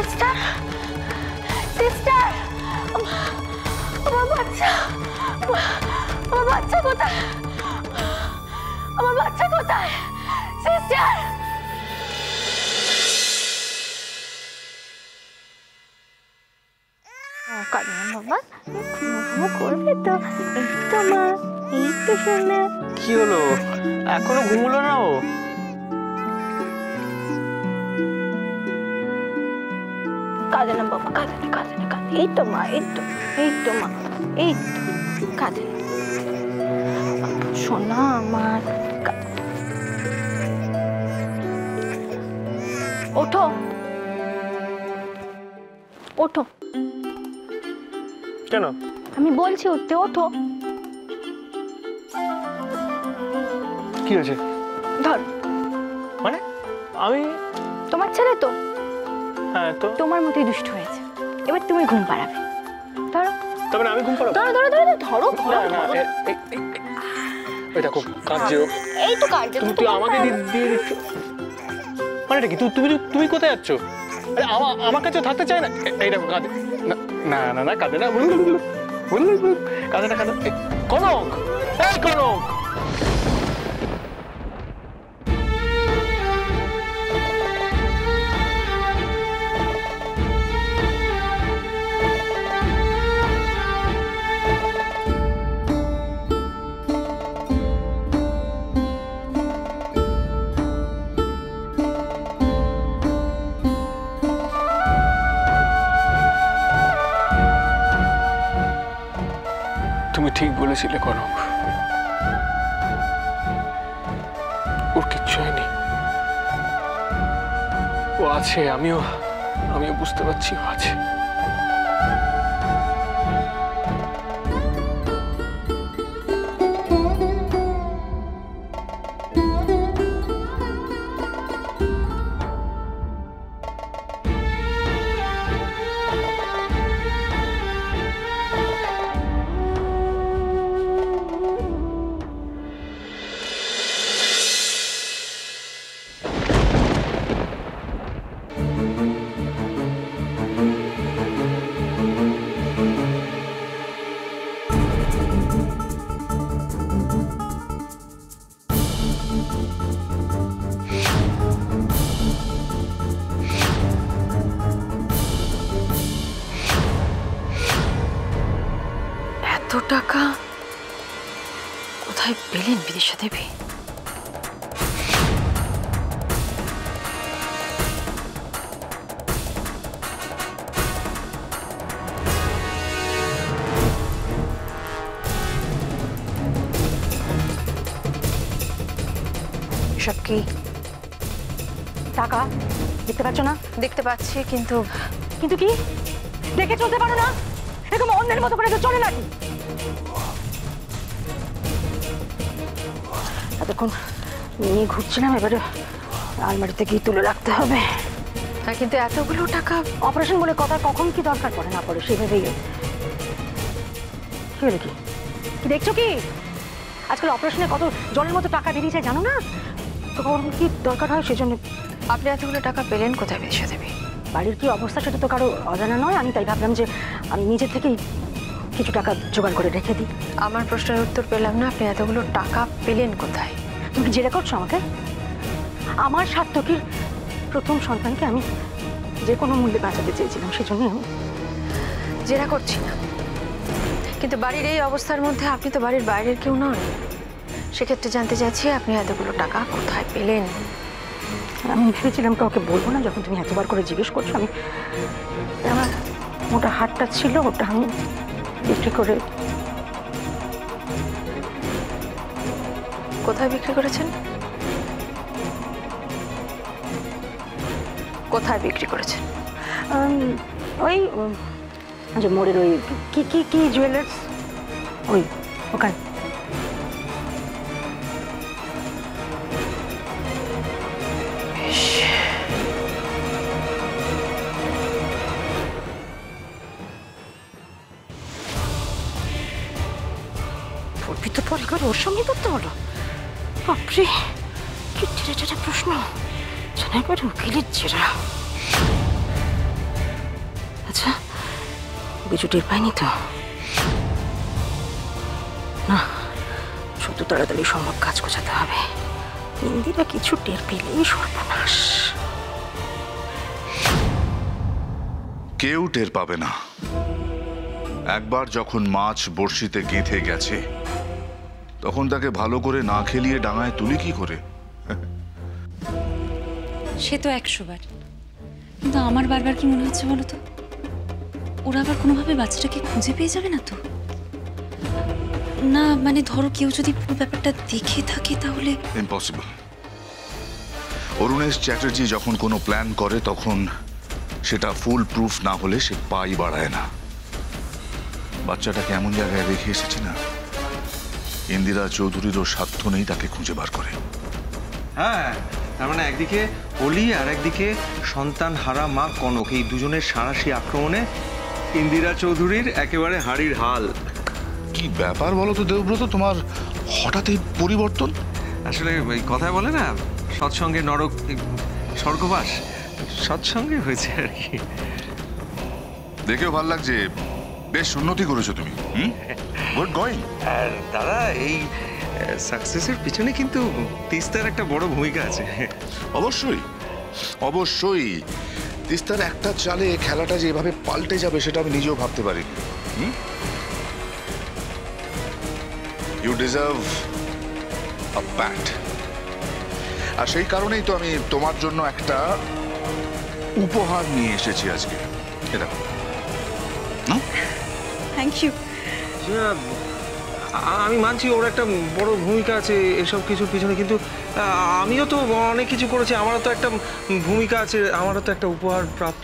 Sister sister, আমার বাচ্চা, আমার বাচ্চা কোথায়? আমার বাচ্চা কোথায় সিস্টার? কাঁদো না বাবা, ঘুমো করবে তো? এই তো মা, এই তো শোনা। কি হলো, এখনো ঘুমলো না ও? কাঁদে না বাবা, কাঁদে না, কাঁদে না, কাঁদে। এই তো মা, এই তো, এই তো মা, এই তো, কাঁদে না শোনা আমার। ওঠো ওঠো। কেন? আমি বলছি উঠতে, ওঠো। কি হয়েছে? ধর। মানে আমি তোমার ছেলে তো? হ্যাঁ তো তোমার মতোই দুষ্ট হয়েছে, এবার তুমি ঘুম পাড়াবে। ধরো। তবে আমি ঘুম পাড়াবো? ধরো ধরো ধরো ধরো ধরো। ওই দেখো কাঁদছে। এই তো কাঁদছে। তুই আমাকে দিয়ে দিচ্ছ মানে কি? তুমি কোথায় যাচ্ছ? আরে আমার কাছে থাকতে চাই না। এই দেখো কাঁদে না না না, কাঁদে না, কাঁদে না, কাঁদে। কনক, এই কনক, তুমি ঠিক বলেছিলে কনক, ওর কিচ্ছু হয়নি, ও আছে। আমিও বুঝতে পারছি ও আছে। এত টাকা কোথায় পেলেন বিদিশা দেবী? এসব কি টাকা? দেখতে পাচ্ছ না? দেখতে পাচ্ছি, কিন্তু কিন্তু কি দেখে চলতে পারো না? এরকম অন্যের মতো করে তো চলে নাকি? এতক্ষণ নিয়ে ঘুরছিলাম, এবারে আলমারিতে গিয়ে তুলে রাখতে হবে। হ্যাঁ, কিন্তু এতগুলো টাকা অপারেশন বলে কথা কখন কি দরকার পড়ে না পড়ে সেভাবেই। কি হলো, কি কি দেখছো? কি আজকাল অপারেশনে কত জলের মতো টাকা বেরিয়েছে জানো না? তো কখন কি দরকার হয় সেজন্য। আপনি এতগুলো টাকা পেলেন কোথায় বিদিশা দেবী? বাড়ির কি অবস্থা সেটা তো কারো অজানা নয়। আমি তাই ভাবলাম যে আমি নিজে থেকেই কিছু টাকা জোগাড় করে রেখে দিই। আমার প্রশ্নের উত্তর পেলাম না, আপনি এতগুলো টাকা পেলেন কোথায়? তুমি কি জেরা করছো আমাকে? আমার সার্থকীর প্রথম সন্তানকে আমি যে কোনো মূল্যে বাঁচাতে চেয়েছিলাম, সেজন্য আমি জেরা করছি না। কিন্তু বাড়ির এই অবস্থার মধ্যে আপনি তো বাড়ির বাইরের কেউ নন, সেক্ষেত্রে জানতে চাইছি আপনি এতগুলো টাকা কোথায় পেলেন? আমি ভেবেছিলাম কাউকে বলবো না, যখন তুমি এতবার করে জিজ্ঞেস করছো। আমি আমার মোটা হাতটা ছিল, ওটা আমি বিক্রি করে। কোথায় বিক্রি করেছেন? কোথায় বিক্রি করেছেন? ওই যে মোড়ের ওই কি কি কি জুয়েলার্স, ওই ওখানে। পড়বি তো পরিবার ওর সঙ্গে করতে হলো। বাপরে, কি টেরা টেরা প্রশ্ন, জানা একবার উকিলের জেরা। কিছু টের পাইনি তো? না, যত তাড়াতাড়ি সম্ভব কাজ গোছাতে হবে। ইন্দিরা কিছু টের পেলেই সর্বনাশ। কেউ টের পাবে না। একবার যখন মাছ বড়শিতে গেঁথে গেছে তখন তাকে ভালো করে না খেলিয়ে ডাঙায় তুলি কি করে? সে তো 100 বার, কিন্তু আমার বারবার কি মনে হচ্ছে বলো তো, ওরা আবার কোনোভাবে বাচ্চাটাকে খুঁজে পেয়ে যাবে না তো? না মানে ধরো কেউ যদি পুরো ব্যাপারটা দেখে থাকে তাহলে। ইম্পসিবল। অরুণেশ চ্যাটার্জি যখন কোনো প্ল্যান করে তখন সেটা ফুল প্রুফ না হলে সে পাই বাড়ায় না। বাচ্চাটাকে এমন জায়গায় রেখে এসেছে না, ইন্দিরা চৌধুরীরও সাধ্য নেই তাকে খুঁজে বার করে। হ্যাঁ, তার মানে একদিকে অলি আর একদিকে সন্তান হারা মা কনক, এই দুজনের সাঁড়াশি আক্রমণে ইন্দিরা চৌধুরীর একেবারে হাড়ির হাল। কি ব্যাপার বলো তো দেবব্রত, তোমার হঠাৎ এই পরিবর্তন? আসলে ওই কথায় বলে না, সৎসঙ্গে নরক স্বর্গবাস, সৎসঙ্গে হয়েছে আর কি। দেখেও ভাল লাগছে, বেশ উন্নতি করেছো তুমি। Good going. আর দাদা, এই সাকসেসের পিছনে কিন্তু তিস্তার একটা বড় ভূমিকা আছে। অবশ্যই অবশ্যই, তিস্তার একটা চালে খেলাটা যে এভাবে পাল্টে যাবে সেটা আমি নিজেও ভাবতে পারিনি। ইউ ডিজার্ভ আ প্যাট। আর সেই কারণেই তো আমি তোমার জন্য একটা উপহার নিয়ে এসেছি আজকে। এটা থ্যাংক ইউ। আমি মানছি ওর একটা বড় ভূমিকা আছে এসব কিছুর পিছনে, কিন্তু আমিও তো অনেক কিছু করেছি, আমারও তো একটা ভূমিকা আছে, আমারও তো একটা উপহার প্রাপ্ত।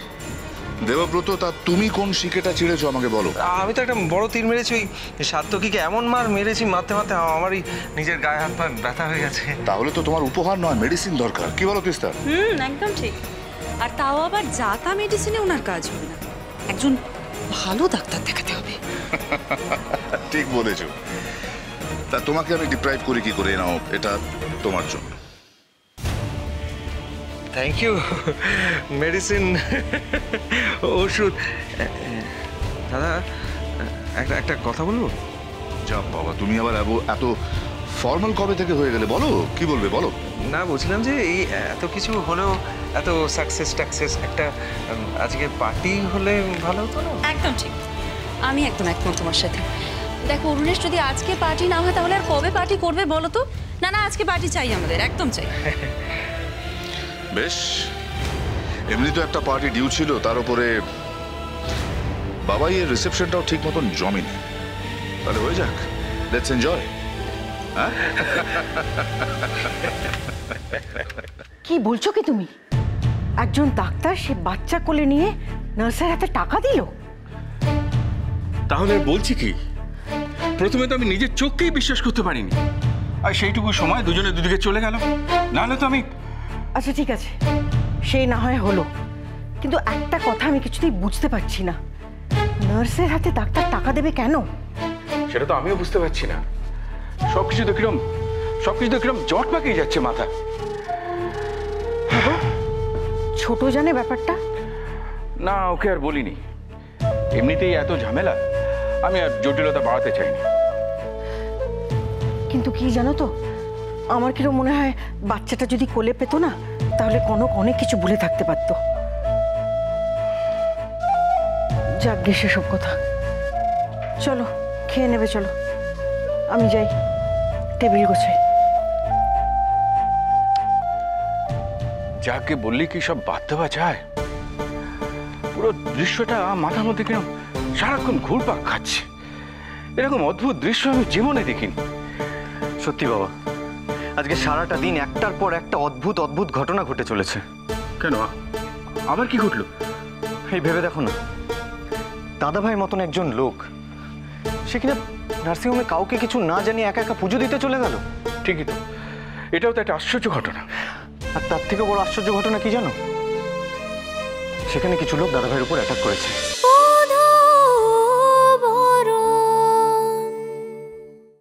দেবব্রত, তা তুমি কোন শিকেটা ছিঁড়েছো আমাকে বলো। আমি তো একটা বড় তীর মেরেছি, ওই সাত্তকীকে এমন মার মেরেছি, মারতে মারতে আমারই নিজের গায়ে হাত পা ব্যথা হয়ে গেছে। তাহলে তো তোমার উপহার নয়, মেডিসিন দরকার। কি বলো তিস্তা? একদম ঠিক। আর তাও আবার যা তা মেডিসিনে ওনার কাজ হবে না, একজন ভালো ডাক্তার দেখাতে হবে। ঠিক বলেছো। তা তোমাকে আমি ডিপ্রাইভ করি কি করে? নাও, এটা তোমার জন্য। Thank you. মেডিসিন, ওষুধ। দাদা, একটা কথা বলবো? যা বাবা, তুমি আবার এত ফর্মাল কবে থেকে হয়ে গেলে? বলো, কি বলবে বলো। না, বলছিলাম যে এই এত কিছু হলেও, এত সাকসেস একটা আজকে পার্টি হলে ভালো হতো না? একদম ঠিক, আমি একদম একমত তোমার সাথে। দেখো অরুণেশ, যদি আজকে পার্টি না হয় তাহলে আর কবে পার্টি করবে বলো তো? না না, আজকে পার্টি চাই আমাদের, একদম চাই। বেশ, এমনি তো একটা পার্টি ডিউ ছিল, তার উপরে বাবাই এর রিসেপশনটাও ঠিক মতন জমেনি। তাহলে হয়ে যাক, লেটস এনজয়। কি বলছো কি তুমি? একজন ডাক্তার সে বাচ্চা কোলে নিয়ে নার্সের হাতে টাকা দিল? তাহলে বলছি কি, প্রথমে তো আমি নিজের চোখকেই বিশ্বাস করতে পারিনি, আর সেইটুকু সময় দুজনে দুদিকে চলে গেল। নাহলে তো আমি। আচ্ছা ঠিক আছে, সেই না হয় হলো, কিন্তু একটা কথা আমি কিছুতেই বুঝতে পারছি না, নার্সের হাতে ডাক্তার টাকা দেবে কেন? সেটা তো আমিও বুঝতে পারছি না। সবকিছু তো কিরম জট পাকিয়ে যাচ্ছে মাথা। ছোট জানে ব্যাপারটা? না, ওকে আর বলিনি। এমনিতেই এত ঝামেলা, আমি আর জটিলতা বাড়াতে চাইনি। কিন্তু কি জানো তো, আমার কিরম মনে হয় বাচ্চাটা যদি কোলে পেত না, তাহলে কনক অনেক কিছু ভুলে থাকতে পারতো। যাক গে সেসব কথা। চলো খেয়ে নেবে, চলো আমি যাই, টেবিল গোছাই। যাকে বললি কি সব বাদ দেওয়া যায়? পুরো দৃশ্যটা মাথার মধ্যে কেন সারাক্ষণ ঘুরপাক খাচ্ছে। এরকম অদ্ভুত দৃশ্য আমি জীবনে দেখিনি। সত্যি বাবা, আজকে সারাটা দিন একটার পর একটা অদ্ভুত অদ্ভুত ঘটনা ঘটে চলেছে। কেন, আবার কি ঘটলো? এই ভেবে দেখো না, দাদাভাইয়ের মতন একজন লোক, সে কিনা নার্সিংহোমে কাউকে কিছু না জানিয়ে একা একা পুজো দিতে চলে গেল। ঠিকই তো, এটাও তো একটা আশ্চর্য ঘটনা। আর তার থেকে বড় আশ্চর্য ঘটনা কি জানো? সেখানে কিছু লোক দাদাভাইয়ের উপর অ্যাটাক করেছে।